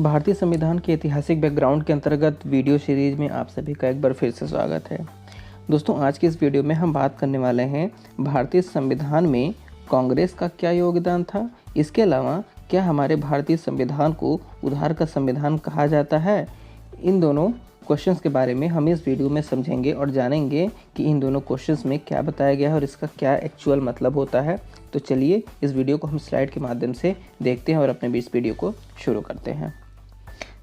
भारतीय संविधान के ऐतिहासिक बैकग्राउंड के अंतर्गत वीडियो सीरीज में आप सभी का एक बार फिर से स्वागत है। दोस्तों, आज की इस वीडियो में हम बात करने वाले हैं भारतीय संविधान में कांग्रेस का क्या योगदान था। इसके अलावा क्या हमारे भारतीय संविधान को उधार का संविधान कहा जाता है। इन दोनों क्वेश्चंस के बारे में हम इस वीडियो में समझेंगे और जानेंगे कि इन दोनों क्वेश्चंस में क्या बताया गया है और इसका क्या एक्चुअल मतलब होता है। तो चलिए इस वीडियो को हम स्लाइड के माध्यम से देखते हैं और अपने इस वीडियो को शुरू करते हैं।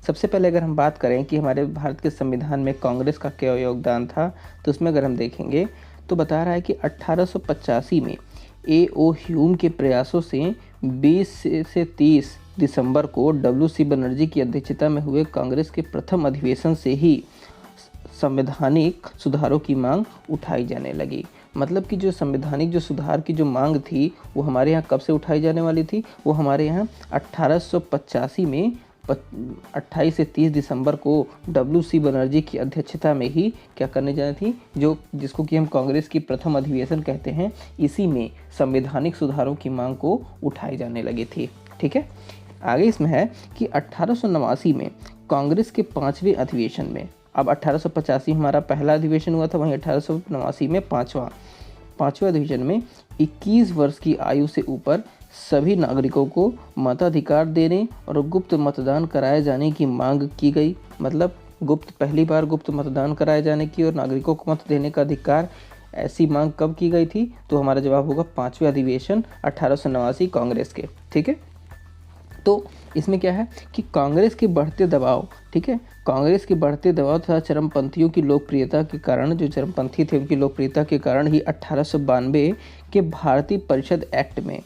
सबसे पहले अगर हम बात करें कि हमारे भारत के संविधान में कांग्रेस का क्या योगदान था, तो उसमें अगर हम देखेंगे तो बता रहा है कि 1885 में A.O. ह्यूम के प्रयासों से 20 से 30 दिसंबर को W.C. बनर्जी की अध्यक्षता में हुए कांग्रेस के प्रथम अधिवेशन से ही संवैधानिक सुधारों की मांग उठाई जाने लगी। मतलब कि जो संवैधानिक जो सुधार की जो मांग थी वो हमारे यहाँ कब से उठाई जाने वाली थी, वो हमारे यहाँ 1885 में 28 से 30 दिसंबर को W.C. बनर्जी की अध्यक्षता में ही क्या करने जानी थी, जो जिसको कि हम कांग्रेस की प्रथम अधिवेशन कहते हैं, इसी में संवैधानिक सुधारों की मांग को उठाई जाने लगी थी। ठीक है, आगे इसमें है कि 1889 में कांग्रेस के 5वें अधिवेशन में, अब 1885 हमारा पहला अधिवेशन हुआ था, वहीं 1889 में पाँचवें अधिवेशन में 21 वर्ष की आयु से ऊपर सभी नागरिकों को मताधिकार देने और गुप्त मतदान कराए जाने की मांग की गई। मतलब पहली बार गुप्त मतदान कराए जाने की और नागरिकों को मत देने का अधिकार, ऐसी मांग कब की गई थी, तो हमारा जवाब होगा 5वें अधिवेशन 1889 कांग्रेस के। ठीक है, तो इसमें क्या है कि कांग्रेस के बढ़ते दबाव, ठीक है, कांग्रेस के बढ़ते दबाव तथा चरमपंथियों की लोकप्रियता के कारण, जो चरमपंथी थे उनकी लोकप्रियता के कारण ही 1892 के भारतीय परिषद एक्ट में,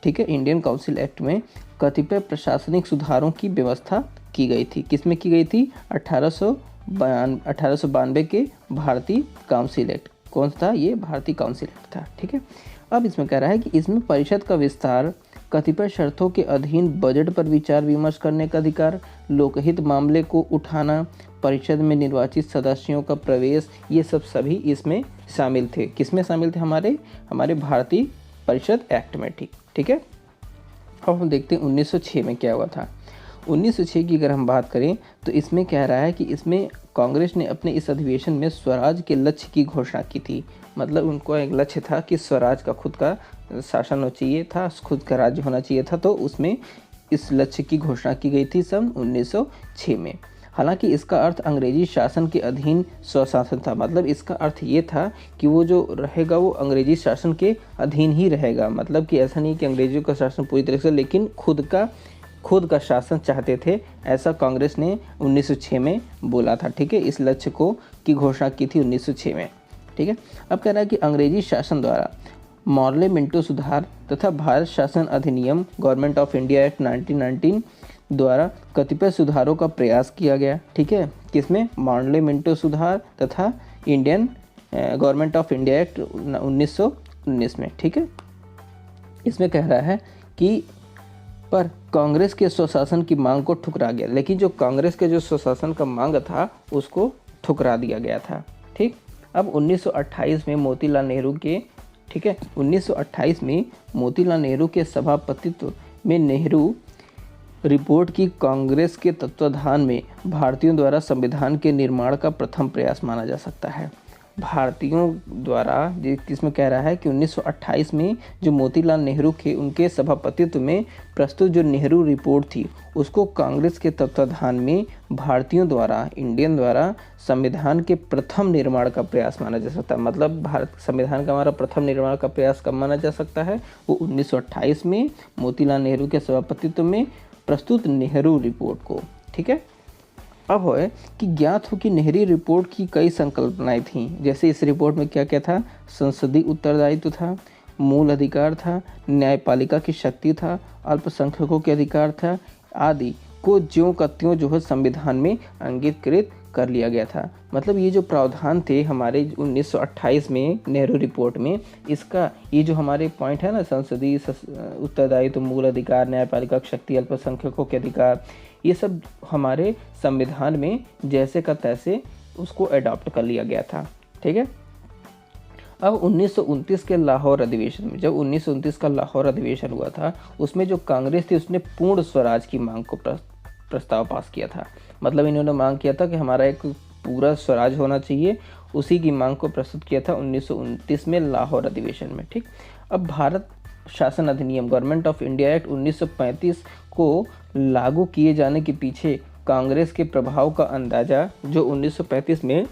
ठीक है, इंडियन काउंसिल एक्ट में कतिपय प्रशासनिक सुधारों की व्यवस्था की गई थी। किसमें की गई थी? 1892 के भारतीय काउंसिल एक्ट। कौन सा था ये? भारतीय काउंसिल एक्ट था। ठीक है, अब इसमें कह रहा है कि इसमें परिषद का विस्तार, कतिपय शर्तों के अधीन बजट पर विचार विमर्श करने का अधिकार, लोकहित मामले को उठाना, परिषद में निर्वाचित सदस्यों का प्रवेश, ये सब सभी इसमें शामिल थे। किसमें शामिल थे? हमारे भारतीय परिषद एक्ट में। ठीक है, अब हम देखते हैं 1906 में क्या हुआ था। 1906 की अगर हम बात करें तो इसमें कह रहा है कि इसमें कांग्रेस ने अपने इस अधिवेशन में स्वराज के लक्ष्य की घोषणा की थी। मतलब उनको एक लक्ष्य था कि स्वराज का खुद का शासन होना चाहिए था, खुद का राज्य होना चाहिए था, तो उसमें इस लक्ष्य की घोषणा की गई थी सन 1906 में। हालांकि इसका अर्थ अंग्रेजी शासन के अधीन स्वशासन था। मतलब इसका अर्थ ये था कि वो जो रहेगा वो अंग्रेजी शासन के अधीन ही रहेगा। मतलब कि ऐसा नहीं कि अंग्रेजों का शासन पूरी तरह से, लेकिन खुद का शासन चाहते थे, ऐसा कांग्रेस ने 1906 में बोला था। ठीक है, इस लक्ष्य की घोषणा की थी 1906 में। ठीक है, अब कह रहा है कि अंग्रेजी शासन द्वारा मॉर्ले मिंटो सुधार तथा भारत शासन अधिनियम गवर्नमेंट ऑफ इंडिया एक्ट 1919 द्वारा कतिपय सुधारों का प्रयास किया गया। ठीक है, किसमें? मॉर्ले मिंटो सुधार तथा Indian government of India act 1919 में। ठीक है, इसमें कह रहा है कि पर कांग्रेस के स्वशासन की मांग को ठुकरा गया। लेकिन जो कांग्रेस के जो स्वशासन का मांग था उसको ठुकरा दिया गया था। ठीक, अब 1928 में मोतीलाल नेहरू के, ठीक है, 1928 में मोतीलाल नेहरू के सभापतित्व में नेहरू रिपोर्ट की कांग्रेस के तत्वाधान में भारतीयों द्वारा संविधान के निर्माण का प्रथम प्रयास माना जा सकता है। भारतीयों द्वारा, जिसमें कह रहा है कि 1928 में जो मोतीलाल नेहरू के उनके सभापतित्व में प्रस्तुत जो नेहरू रिपोर्ट थी, उसको कांग्रेस के तत्वाधान में भारतीयों द्वारा, इंडियन द्वारा संविधान के प्रथम निर्माण का प्रयास माना जा सकता है। मतलब भारत संविधान का हमारा प्रथम निर्माण का प्रयास कब माना जा सकता है? वो 1928 में मोतीलाल नेहरू के सभापतित्व में प्रस्तुत नेहरू रिपोर्ट को। ठीक है, अब है कि ज्ञात हो कि नेहरू रिपोर्ट की कई संकल्पनाएं थीं। जैसे इस रिपोर्ट में क्या क्या था? संसदीय उत्तरदायित्व था, मूल अधिकार था, न्यायपालिका की शक्ति था, अल्पसंख्यकों के अधिकार था, आदि को ज्यों का त्यों जो है संविधान में अंगीकृत कर लिया गया था। मतलब ये जो प्रावधान थे हमारे 1928 में नेहरू रिपोर्ट में, इसका ये जो हमारे पॉइंट है ना, संसदीय उत्तरदायित्व, मूल अधिकार, न्यायपालिका की शक्ति, अल्पसंख्यकों के अधिकार, ये सब हमारे संविधान में जैसे का तैसे उसको अडॉप्ट कर लिया गया था। ठीक है, अब 1929 के लाहौर अधिवेशन में, जब 1929 का लाहौर अधिवेशन हुआ था, उसमें जो कांग्रेस थी उसने पूर्ण स्वराज की मांग को प्रस्ताव पास किया था। मतलब इन्होंने मांग किया था कि हमारा एक पूरा स्वराज होना चाहिए, उसी की मांग को प्रस्तुत किया था 1929 में लाहौर अधिवेशन में। ठीक, अब भारत शासन अधिनियम गवर्नमेंट ऑफ इंडिया एक्ट 1935 को लागू किए जाने के पीछे कांग्रेस के प्रभाव का अंदाज़ा, जो 1935 में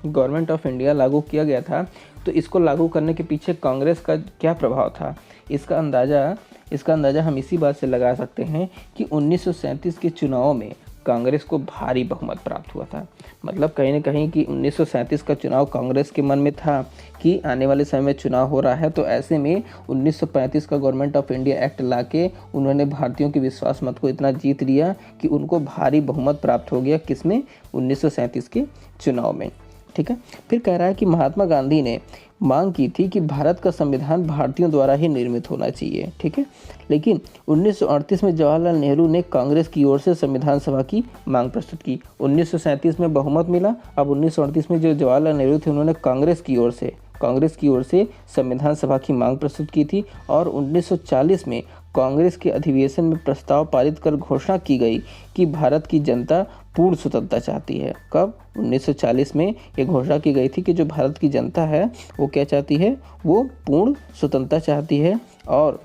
गवर्नमेंट ऑफ इंडिया लागू किया गया था, तो इसको लागू करने के पीछे कांग्रेस का क्या प्रभाव था, इसका अंदाज़ा हम इसी बात से लगा सकते हैं कि 1937 के चुनाव में कांग्रेस को भारी बहुमत प्राप्त हुआ था। मतलब कहीं ना कहीं कि 1937 का चुनाव कांग्रेस के मन में था कि आने वाले समय में चुनाव हो रहा है, तो ऐसे में 1935 का गवर्नमेंट ऑफ इंडिया एक्ट लाके उन्होंने भारतीयों के विश्वास मत को इतना जीत लिया कि उनको भारी बहुमत प्राप्त हो गया, किसमें, 1937 के चुनाव में। ठीक है, फिर कह रहा है कि महात्मा गांधी ने मांग की थी कि भारत का संविधान भारतीयों द्वारा ही निर्मित होना चाहिए। ठीक है, लेकिन 1938 में जवाहरलाल नेहरू ने कांग्रेस की ओर से संविधान सभा की मांग प्रस्तुत की। 1937 में बहुमत मिला, अब 1938 में जो जवाहरलाल नेहरू थे उन्होंने कांग्रेस की ओर से संविधान सभा की मांग प्रस्तुत की थी, और 1940 में कांग्रेस के अधिवेशन में प्रस्ताव पारित कर घोषणा की गई कि भारत की जनता पूर्ण स्वतंत्रता चाहती है। कब? 1940 में ये घोषणा की गई थी कि जो भारत की जनता है वो क्या चाहती है, वो पूर्ण स्वतंत्रता चाहती है, और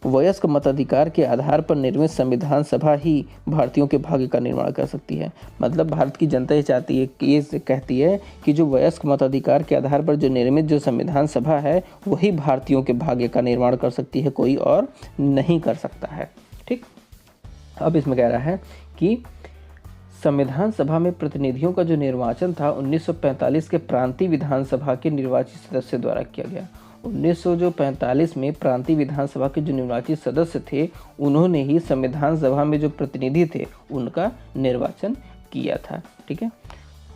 वयस्क मताधिकार के आधार पर निर्मित संविधान सभा ही भारतीयों के भाग्य का निर्माण कर सकती है। मतलब भारत की जनता ये चाहती है कि, ये कहती है कि जो वयस्क मताधिकार के आधार पर जो निर्मित जो संविधान सभा है वही भारतीयों के भाग्य का निर्माण कर सकती है, कोई और नहीं कर सकता है। ठीक, अब इसमें कह रहा है कि संविधान सभा में प्रतिनिधियों का जो निर्वाचन था 1945 के प्रांतीय विधानसभा के निर्वाचित सदस्य द्वारा किया गया। 1945 में प्रांतीय विधानसभा के जो निर्वाचित सदस्य थे उन्होंने ही संविधान सभा में जो प्रतिनिधि थे उनका निर्वाचन किया था। ठीक है,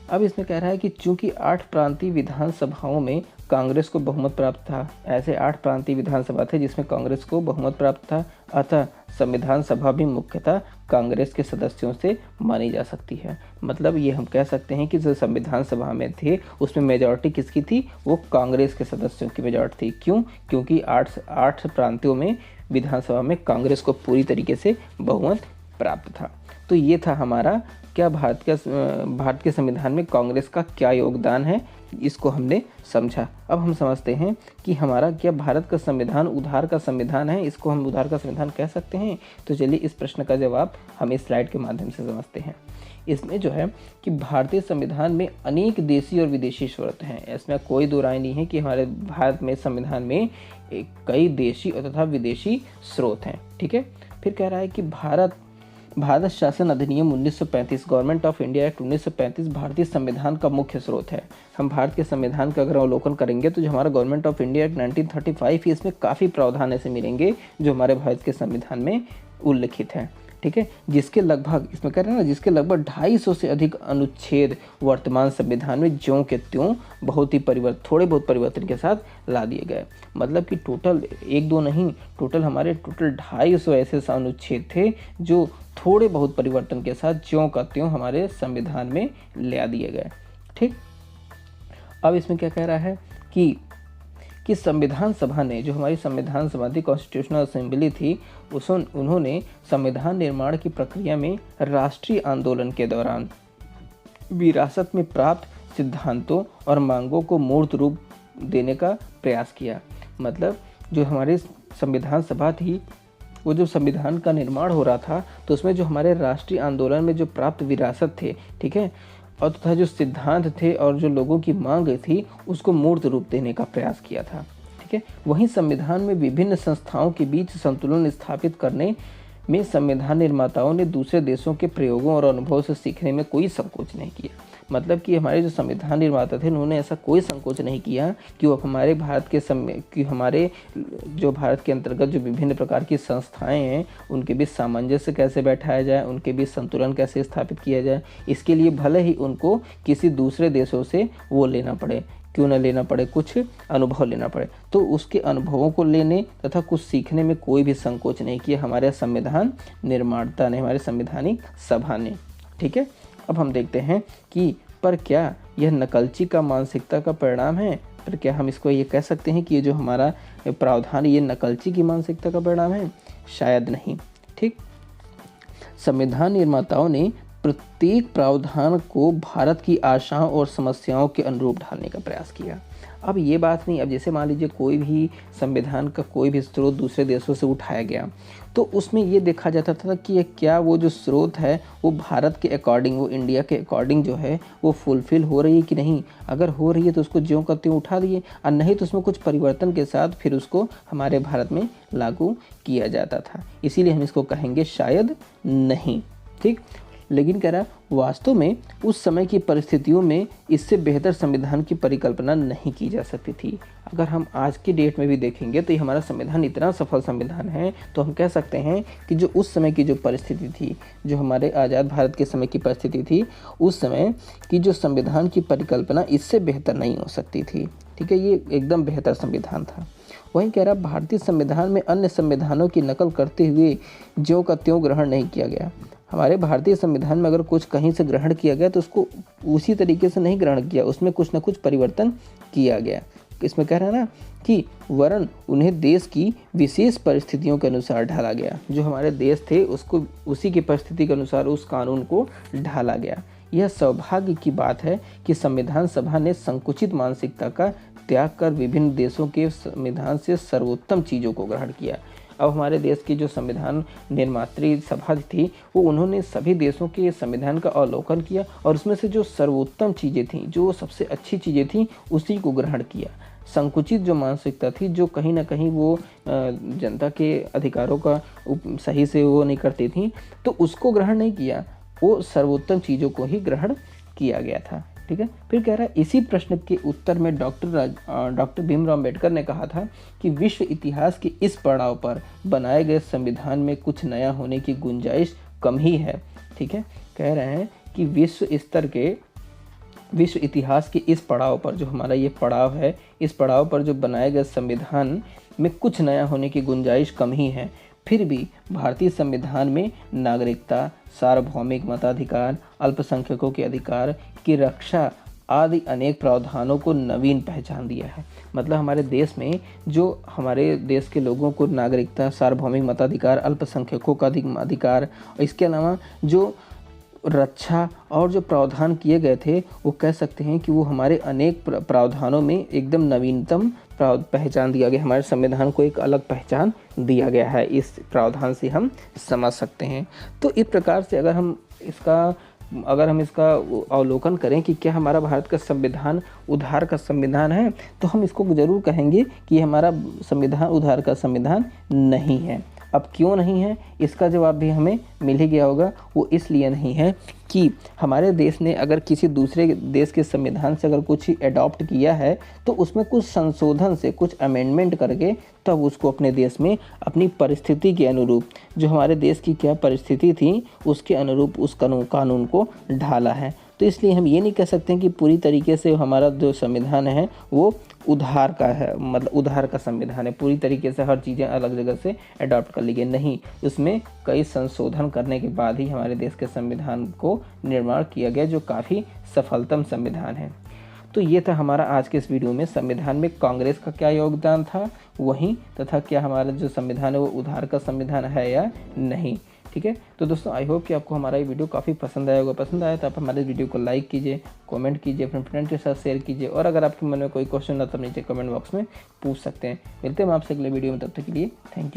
अब इसमें कह रहा है कि चूंकि 8 प्रांतीय विधानसभाओं में कांग्रेस को बहुमत प्राप्त था, ऐसे 8 प्रांतीय विधानसभा थे जिसमें कांग्रेस को बहुमत प्राप्त था, अतः संविधान सभा भी मुख्यतः कांग्रेस के सदस्यों से मानी जा सकती है। मतलब ये हम कह सकते हैं कि जो संविधान सभा में थे उसमें मेजॉरिटी किसकी थी, वो कांग्रेस के सदस्यों की मेजॉरिटी थी। क्यों? क्योंकि 8 प्रांतों में विधानसभा में कांग्रेस को पूरी तरीके से बहुमत प्राप्त था। तो ये था हमारा क्या भारत के संविधान में कांग्रेस का क्या योगदान है, इसको हमने समझा। अब हम समझते हैं कि हमारा क्या भारत का संविधान उधार का संविधान है, इसको हम उधार का संविधान कह सकते हैं। तो चलिए इस प्रश्न का जवाब हम इस स्लाइड के माध्यम से समझते हैं। इसमें जो है कि भारतीय संविधान में अनेक देशी और विदेशी स्रोत हैं। इसमें कोई दो राय नहीं है कि हमारे भारत में संविधान में कई देशी तथा विदेशी स्रोत हैं। ठीक है, फिर कह रहा है कि भारत शासन अधिनियम 1935 गवर्नमेंट ऑफ इंडिया एक्ट 1935 भारतीय संविधान का मुख्य स्रोत है। हम भारत के संविधान का अगर अवलोकन करेंगे तो जो हमारा गवर्नमेंट ऑफ इंडिया एक्ट 1935 है इसमें काफ़ी प्रावधान ऐसे मिलेंगे जो हमारे भारत के संविधान में उल्लिखित हैं। ठीक है, जिसके लगभग, इसमें कह रहे हैं ना, जिसके लगभग 250 से अधिक अनुच्छेद वर्तमान संविधान में ज्यों के त्यों थोड़े बहुत परिवर्तन के साथ ला दिए गए। मतलब कि टोटल 1-2 नहीं, टोटल 250 ऐसे अनुच्छेद थे जो थोड़े बहुत परिवर्तन के साथ ज्यों का त्यों हमारे संविधान में ला दिए गए। ठीक, अब इसमें क्या कह रहा है कि संविधान सभा ने, जो हमारी संविधान सभा थी, कॉन्स्टिट्यूशनल असेंबली थी, उन्होंने संविधान निर्माण की प्रक्रिया में राष्ट्रीय आंदोलन के दौरान विरासत में प्राप्त सिद्धांतों और मांगों को मूर्त रूप देने का प्रयास किया। मतलब जो हमारी संविधान सभा थी, वो जो संविधान का निर्माण हो रहा था तो उसमें जो हमारे राष्ट्रीय आंदोलन में जो प्राप्त विरासत थे, ठीक है, और तथा जो सिद्धांत थे और जो लोगों की मांग थी उसको मूर्त रूप देने का प्रयास किया था। ठीक है, वहीं संविधान में विभिन्न संस्थाओं के बीच संतुलन स्थापित करने में संविधान निर्माताओं ने दूसरे देशों के प्रयोगों और अनुभव से सीखने में कोई संकोच नहीं किया। मतलब कि हमारे जो संविधान निर्माता थे उन्होंने ऐसा कोई संकोच नहीं किया कि वो हमारे भारत के अंतर्गत जो विभिन्न प्रकार की संस्थाएं हैं उनके बीच सामंजस्य कैसे बैठाया जाए, उनके बीच संतुलन कैसे स्थापित किया जाए। इसके लिए भले ही उनको किसी दूसरे देशों से वो लेना पड़े, क्यों न लेना पड़े, कुछ अनुभव लेना पड़े, तो उसके अनुभवों को लेने तथा कुछ सीखने में कोई भी संकोच नहीं किया हमारे संविधान निर्माता ने, हमारे संवैधानिक सभा ने। ठीक है, अब हम देखते हैं कि पर क्या यह नकलची का मानसिकता का परिणाम है? पर क्या हम इसको ये कह सकते हैं कि ये जो हमारा प्रावधान ये नकलची की मानसिकता का परिणाम है? शायद नहीं। ठीक, संविधान निर्माताओं ने प्रत्येक प्रावधान को भारत की आशाओं और समस्याओं के अनुरूप ढालने का प्रयास किया। अब ये बात नहीं, अब जैसे मान लीजिए कोई भी संविधान का कोई भी स्रोत दूसरे देशों से उठाया गया तो उसमें ये देखा जाता था कि क्या वो जो स्रोत है वो भारत के अकॉर्डिंग, वो इंडिया के अकॉर्डिंग जो है वो फुलफ़िल हो रही है कि नहीं। अगर हो रही है तो उसको ज्यों का त्यों उठा दिए, और नहीं तो उसमें कुछ परिवर्तन के साथ फिर उसको हमारे भारत में लागू किया जाता था। इसीलिए हम इसको कहेंगे शायद नहीं, ठीक। लेकिन कह रहा वास्तव में उस समय की परिस्थितियों में इससे बेहतर संविधान की परिकल्पना नहीं की जा सकती थी। अगर हम आज की डेट में भी देखेंगे तो ये हमारा संविधान इतना सफल संविधान है, तो हम कह सकते हैं कि जो उस समय की जो परिस्थिति थी, जो हमारे आज़ाद भारत के समय की परिस्थिति थी, उस समय की जो संविधान की परिकल्पना इससे बेहतर नहीं हो सकती थी, ठीक है। ये एकदम बेहतर संविधान था। वहीं कह रहा भारतीय संविधान में अन्य संविधानों की नकल करते हुए ज्यों का त्यों ग्रहण नहीं किया गया। हमारे भारतीय संविधान में अगर कुछ कहीं से ग्रहण किया गया तो उसको उसी तरीके से नहीं ग्रहण किया, उसमें कुछ ना कुछ परिवर्तन किया गया। इसमें कह रहा है ना कि वरन उन्हें देश की विशेष परिस्थितियों के अनुसार ढाला गया। जो हमारे देश थे उसको उसी की परिस्थिति के अनुसार उस कानून को ढाला गया। यह सौभाग्य की बात है कि संविधान सभा ने संकुचित मानसिकता का त्याग कर विभिन्न देशों के संविधान से सर्वोत्तम चीज़ों को ग्रहण किया। अब हमारे देश की जो संविधान निर्मात्री सभा थी वो उन्होंने सभी देशों के संविधान का अवलोकन किया और उसमें से जो सर्वोत्तम चीज़ें थीं, जो सबसे अच्छी चीज़ें थीं, उसी को ग्रहण किया। संकुचित जो मानसिकता थी, जो कहीं ना कहीं वो जनता के अधिकारों का सही से वो नहीं करती थी, तो उसको ग्रहण नहीं किया, वो सर्वोत्तम चीज़ों को ही ग्रहण किया गया था, ठीक है। फिर कह रहा है इसी प्रश्न के उत्तर में डॉक्टर भीमराव अम्बेडकर ने कहा था कि विश्व इतिहास के इस पड़ाव पर बनाए गए संविधान में कुछ नया होने की गुंजाइश कम ही है, ठीक है। कह रहे हैं कि विश्व इतिहास के इस पड़ाव पर, जो हमारा ये पड़ाव है, इस पड़ाव पर जो बनाए गए संविधान में कुछ नया होने की गुंजाइश कम ही है। फिर भी भारतीय संविधान में नागरिकता, सार्वभौमिक मताधिकार, अल्पसंख्यकों के अधिकार की रक्षा आदि अनेक प्रावधानों को नवीन पहचान दिया है। मतलब हमारे देश में जो हमारे देश के लोगों को नागरिकता, सार्वभौमिक मताधिकार, अल्पसंख्यकों का अधिकार और इसके अलावा जो रक्षा और जो प्रावधान किए गए थे, वो कह सकते हैं कि वो हमारे अनेक प्रावधानों में एकदम नवीनतम पहचान दिया गया। हमारे संविधान को एक अलग पहचान दिया गया है, इस प्रावधान से हम समझ सकते हैं। तो इस प्रकार से अगर हम इसका अवलोकन करें कि क्या हमारा भारत का संविधान उधार का संविधान है, तो हम इसको ज़रूर कहेंगे कि हमारा संविधान उधार का संविधान नहीं है। अब क्यों नहीं है, इसका जवाब भी हमें मिल ही गया होगा। वो इसलिए नहीं है कि हमारे देश ने अगर किसी दूसरे देश के संविधान से अगर कुछ एडॉप्ट किया है तो उसमें कुछ संशोधन से, कुछ अमेंडमेंट करके तब उसको अपने देश में अपनी परिस्थिति के अनुरूप, जो हमारे देश की क्या परिस्थिति थी उसके अनुरूप उस कानून को ढाला है। तो इसलिए हम ये नहीं कह सकते कि पूरी तरीके से हमारा जो संविधान है वो उधार का है, मतलब उधार का संविधान है, पूरी तरीके से हर चीज़ें अलग जगह से अडॉप्ट कर ली गई। नहीं, उसमें कई संशोधन करने के बाद ही हमारे देश के संविधान को निर्माण किया गया, जो काफ़ी सफलतम संविधान है। तो ये था हमारा आज के इस वीडियो में संविधान में कांग्रेस का क्या योगदान था, वहीं तथा क्या हमारा जो संविधान है वो उधार का संविधान है या नहीं, ठीक है। तो दोस्तों आई होप कि आपको हमारा ये वीडियो काफ़ी पसंद आया होगा। पसंद आया तो आप हमारे वीडियो को लाइक कीजिए, कमेंट कीजिए, अपने फ्रेंड के साथ शेयर कीजिए, और अगर आपके मन में कोई क्वेश्चन हो तो नीचे कमेंट बॉक्स में पूछ सकते हैं। मिलते हैं हम आपसे अगले वीडियो में, तब तक के लिए थैंक यू।